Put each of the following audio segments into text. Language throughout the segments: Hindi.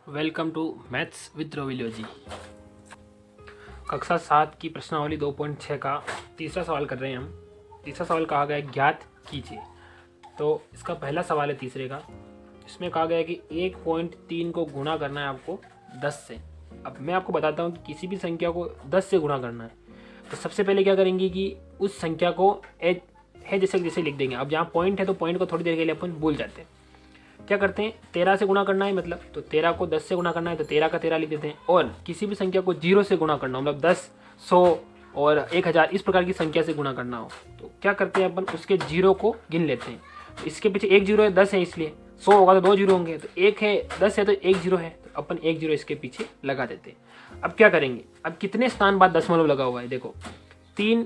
वेलकम टू मैथ्स विद रोविलियोजी। कक्षा 7 की प्रश्नावली 2.6 का तीसरा सवाल कर रहे हैं हम। तीसरा सवाल कहा गया है ज्ञात कीजिए। तो इसका पहला सवाल है तीसरे का। इसमें कहा गया है कि 1.3 को गुणा करना है आपको 10 से। अब मैं आपको बताता हूँ कि किसी भी संख्या को 10 से गुणा करना है तो सबसे पहले क्या करेंगे कि उस संख्या को है जैसे लिख देंगे। अब जहाँ पॉइंट है तो पॉइंट को थोड़ी देर के लिए अपन भूल जाते हैं। क्या करते हैं, 13 से गुणा करना है मतलब, तो 13 को 10 से गुणा करना है तो 13 का 13 लिख देते हैं। और किसी भी संख्या को 0 से गुणा करना हो, मतलब 10, 100 और 1000 इस प्रकार की संख्या से गुणा करना हो तो क्या करते हैं अपन, उसके 0 को गिन लेते हैं। तो इसके पीछे एक 0 है, 10 है, इसलिए 100 होगा तो 2 0 होंगे, तो 1 है, 10 है तो 1 0 है, तो अपन 1 0 इसके पीछे लगा देते हैं। अब क्या करेंगे, अब कितने स्थान बाद दशमलव लगा हुआ है, देखो 3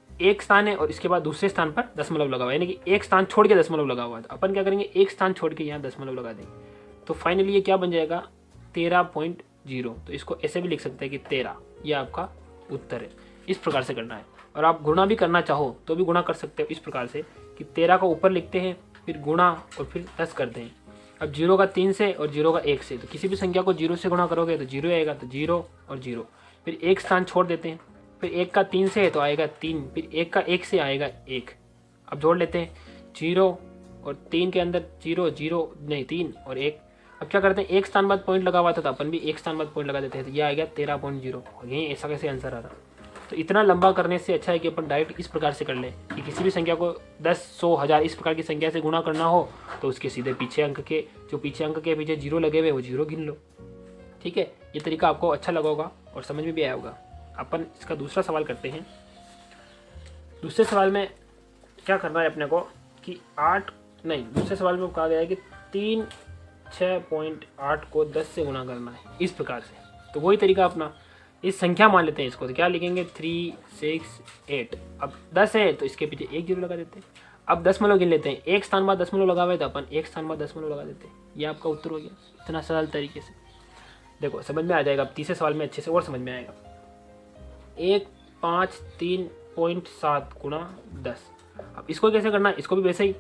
एक स्थान है और इसके बाद दूसरे स्थान पर दशमलव लगा हुआ है, यानी कि एक स्थान छोड़ के दशमलव लगा हुआ है। तो अपन क्या करेंगे, एक स्थान छोड़ के यहाँ दशमलव लगा देंगे। तो फाइनली ये क्या बन जाएगा, 13.0। तो इसको ऐसे भी लिख सकते हैं कि 13, ये आपका उत्तर है। इस प्रकार से करना है। और आप गुणा भी करना चाहो तो भी गुणा कर सकते हो इस प्रकार से कि 13 को ऊपर लिखते हैं, फिर गुणा और फिर 10 करते हैं। अब 0 का 3 से और 0 का 1 से, तो किसी भी संख्या को 0 से गुणा करोगे तो 0 आएगा, तो 0 और 0, फिर एक स्थान छोड़ देते हैं। फिर 1 का 3 से है तो आएगा 3, फिर 1 का 1 से आएगा 1। अब जोड़ लेते हैं 0 और 3 के अंदर 0 0 नहीं 3 और 1। अब क्या करते हैं, एक स्थान बाद पॉइंट लगा हुआ था तो अपन भी एक स्थान बाद पॉइंट लगा देते हैं, तो ये आ गया 13.0। और यही ऐसा कैसे आंसर आ रहा। तो इतना लंबा करने से अच्छा है कि अपन डायरेक्ट इस प्रकार से कर लें कि किसी भी संख्या को 10, 100, 1000 इस प्रकार की संख्या से गुणा करना हो तो उसके सीधे पीछे अंक के पीछे 0 लगे हुए वो 0 गिन लो। ठीक है, ये तरीका आपको अच्छा लगा होगा और समझ में भी आया होगा। अपन इसका दूसरा सवाल करते हैं। दूसरे सवाल में क्या करना है अपने को कि दूसरे सवाल में कहा गया है कि 6.8 को 10 से गुणा करना है इस प्रकार से। तो वही तरीका अपना, इस संख्या मान लेते हैं इसको, तो क्या लिखेंगे 3, 6, 8। अब 10 है तो इसके पीछे 1 0 लगा देते हैं। अब दशमलव गिन लेते हैं, एक स्थान बाद दशमलव लगा हुआ है तो अपन एक स्थान बाद दशमलव लगा देते हैं। ये आपका उत्तर हो गया, इतना सरल तरीके से। देखो समझ में आ जाएगा। अब तीसरे सवाल में अच्छे से और समझ में आएगा। 153.7 गुणा 10। अब इसको कैसे करना है, इसको भी वैसे ही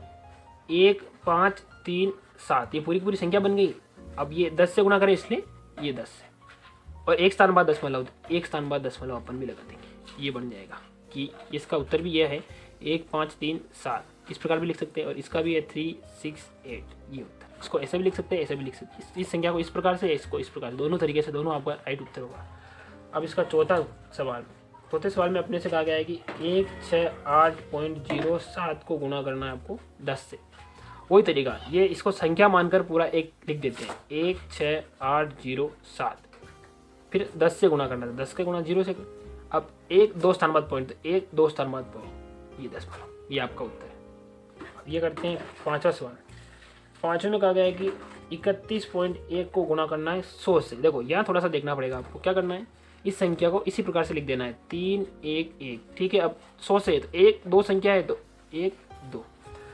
1537, ये पूरी पूरी संख्या बन गई। अब ये 10 से गुणा करें इसलिए ये 10 है, और एक स्थान बाद दशमलव अपन भी लगा देंगे, ये बन जाएगा कि इसका उत्तर भी यह है 1537। इस प्रकार भी लिख सकते हैं और इसका भी है 368, ये उत्तर। इसको ऐसे भी लिख सकते हैं, ऐसे भी लिख सकते हैं, इस संख्या को इस प्रकार से, इसको इस प्रकार से, दोनों तरीके से, दोनों आपका राइट उत्तर होगा। अब इसका चौथे सवाल में अपने से कहा गया है कि 168.07 को गुणा करना है आपको 10 से। वही तरीका, ये इसको संख्या मानकर पूरा एक लिख देते हैं, 16807, फिर 10 से गुणा करना था, 10 के गुणा 0 से। अब 1 2 स्थान बाद पॉइंट, तो 1 2 स्थान बाद पॉइंट, ये दशमलव, ये आपका उत्तर है। अब ये करते हैं पांचवा सवाल। पांचवें में कहा गया है कि 31.1 को गुणा करना है 100 से। देखो यहाँ थोड़ा सा देखना पड़ेगा आपको, क्या करना है, इस संख्या को इसी प्रकार से लिख देना है 3 1 1। ठीक है, अब 100 से तो 1 2 संख्या है तो 1 2।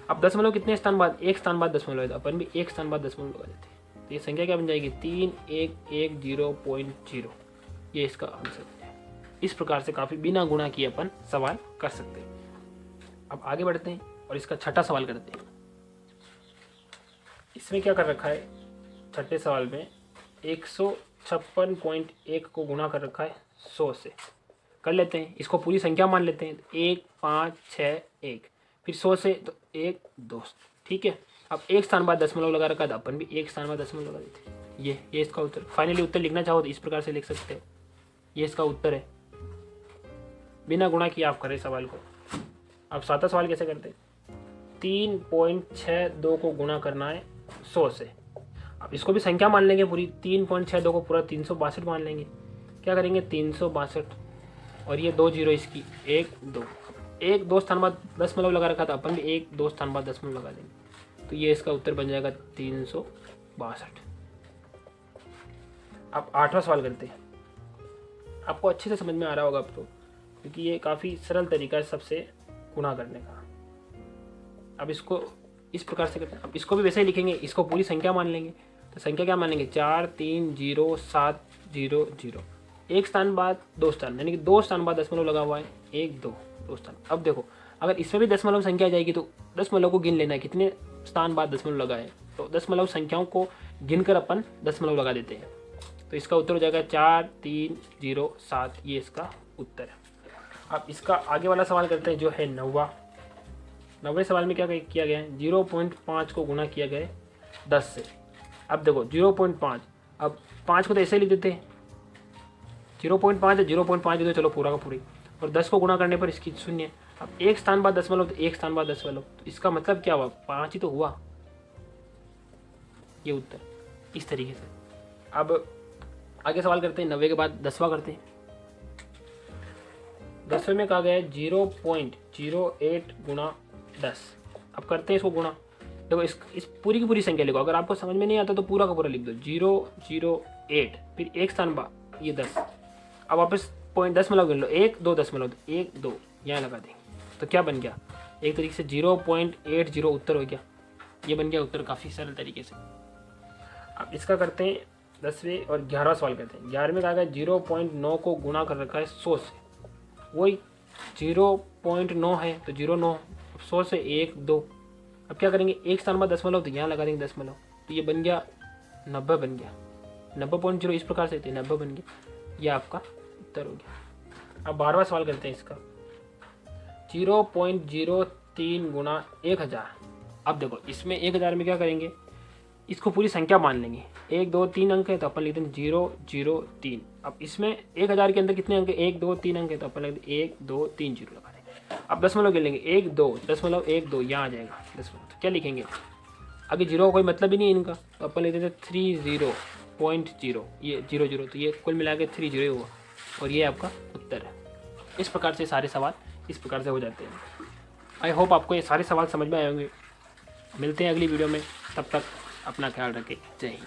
अब दशमलव कितने स्थान बाद, एक स्थान बाद दशमलव है तो अपन भी एक स्थान बाद दशमलव लगा देते हैं। तो ये संख्या क्या बन जाएगी, 3110.0। ये इसका आंसर है। इस प्रकार से काफ़ी बिना गुणा किए अपन सवाल कर सकते हैं। अब आगे बढ़ते हैं और इसका छठा सवाल करते हैं। इसमें क्या कर रखा है, छठे सवाल में 156.1 को गुणा कर रखा है 100 से। कर लेते हैं, इसको पूरी संख्या मान लेते हैं, 1 5 6 1, फिर 100 से तो 1 2। ठीक है, अब एक स्थान बाद दशमलव लगा रखा था, अपन भी एक स्थान बाद दशमलव लगा देते हैं। ये इसका उत्तर। फाइनली उत्तर लिखना चाहो तो इस प्रकार से लिख सकते हैं, ये इसका उत्तर है। बिना गुणा किए आप करें सवाल को। अब सातवां सवाल कैसे करते हैं, 3.62 को गुणा करना है 100 से। अब इसको भी संख्या मान लेंगे पूरी, 3.62 को पूरा 362 मान लेंगे। क्या करेंगे, 362 और ये 2 0 इसकी, 1 2। 1 2 स्थान बाद दशमलव लगा रखा था, अपन भी 1 2 स्थान बाद दशमलव लगा देंगे, तो ये इसका उत्तर बन जाएगा 362। अब आठवां सवाल करते हैं। आपको अच्छे से समझ में आ रहा होगा अब तो, क्योंकि ये काफ़ी सरल तरीका है सबसे गुणा करने का। अब इसको इस प्रकार से करते हैं। अब इसको भी वैसे ही लिखेंगे, इसको पूरी संख्या मान लेंगे। तो संख्या क्या मान लेंगे, 4 3 0 7 0 0। एक स्थान बाद 2 स्थान, यानी कि 2 स्थान बाद दशमलव लगा हुआ है, 1 2 2 स्थान। अब देखो अगर इसमें भी दशमलव संख्या जाएगी तो दशमलव को गिन लेना है कितने स्थान बाद दशमलव लगा है। तो दशमलव संख्याओं को गिनकर अपन दशमलव लगा देते हैं। तो इसका उत्तर हो जाएगा 4307, ये इसका उत्तर है। अब इसका आगे वाला सवाल करते हैं जो है 9वां। 9वें सवाल में क्या किया गया है, 0.5 को गुना किया गया है 10 से। अब देखो 0.5, अब 5 को तो ऐसे लिख देते हैं, 0.5 है, 0.5 दे दो, चलो पूरा का पूरी, और 10 को गुना करने पर इसकी 0। अब एक स्थान बाद दशमलव, तो एक स्थान बाद दशमलव, तो इसका मतलब क्या हुआ, 5 ही तो हुआ, ये उत्तर इस तरीके से। अब आगे सवाल करते हैं, 90 के बाद 10वां करते हैं। 10वें में कहा गया है 0.08 गुना 10। अब करते हैं इसको गुणा। देखो इस पूरी की पूरी संख्या लिखो, अगर आपको समझ में नहीं आता तो पूरा का पूरा लिख दो, 008, फिर एक स्थान बाद ये 10। अब वापस पॉइंट दशमलव गिन लो, 1 2 दशमलव, 1 2 यहाँ लगा देंगे, तो क्या बन गया, एक तरीके से 0.80 उत्तर हो गया। ये बन गया उत्तर काफ़ी सरल तरीके से। अब इसका करते हैं 10वें और 11वां सवाल करते हैं। 11वें कहा गया 0.9 को गुणा कर रखा है 100 से, वही 0.9 है तो 0.9, 100 से 1 2। अब क्या करेंगे, एक स्थान बाद दशमलव, तो यहाँ लगा देंगे दशमलव, तो ये बन गया 90 बन गया, 90.0 इस प्रकार से 90 बन गया, ये आपका उत्तर हो गया। अब 12वां सवाल करते हैं इसका, 0.03 गुना 1000। अब देखो इसमें 1000 में क्या करेंगे, इसको पूरी संख्या मान लेंगे, 1 2 3 अंक है तो अपन लिखते हैं 003। अब इसमें 1000 के अंदर कितने अंक है, 1 2 3 अंक है तो अपन लिखते हैं 1 2 3 0 लगा देंगे। अब दशमलव गिन लेंगे, 1 2 दशमलव 1 2, यहाँ आ जाएगा दशमलव, तो क्या लिखेंगे, आगे 0 का कोई मतलब ही नहीं है इनका, तो अपन लिखते हैं 30.0, ये 00, तो ये कुल मिला के 30 हुआ, और ये आपका उत्तर है। इस प्रकार से सारे सवाल इस प्रकार से हो जाते हैं। आई होप आपको ये सारे सवाल समझ में आए होंगे। मिलते हैं अगली वीडियो में, तब तक अपना ख्याल रखें। जय हिंद।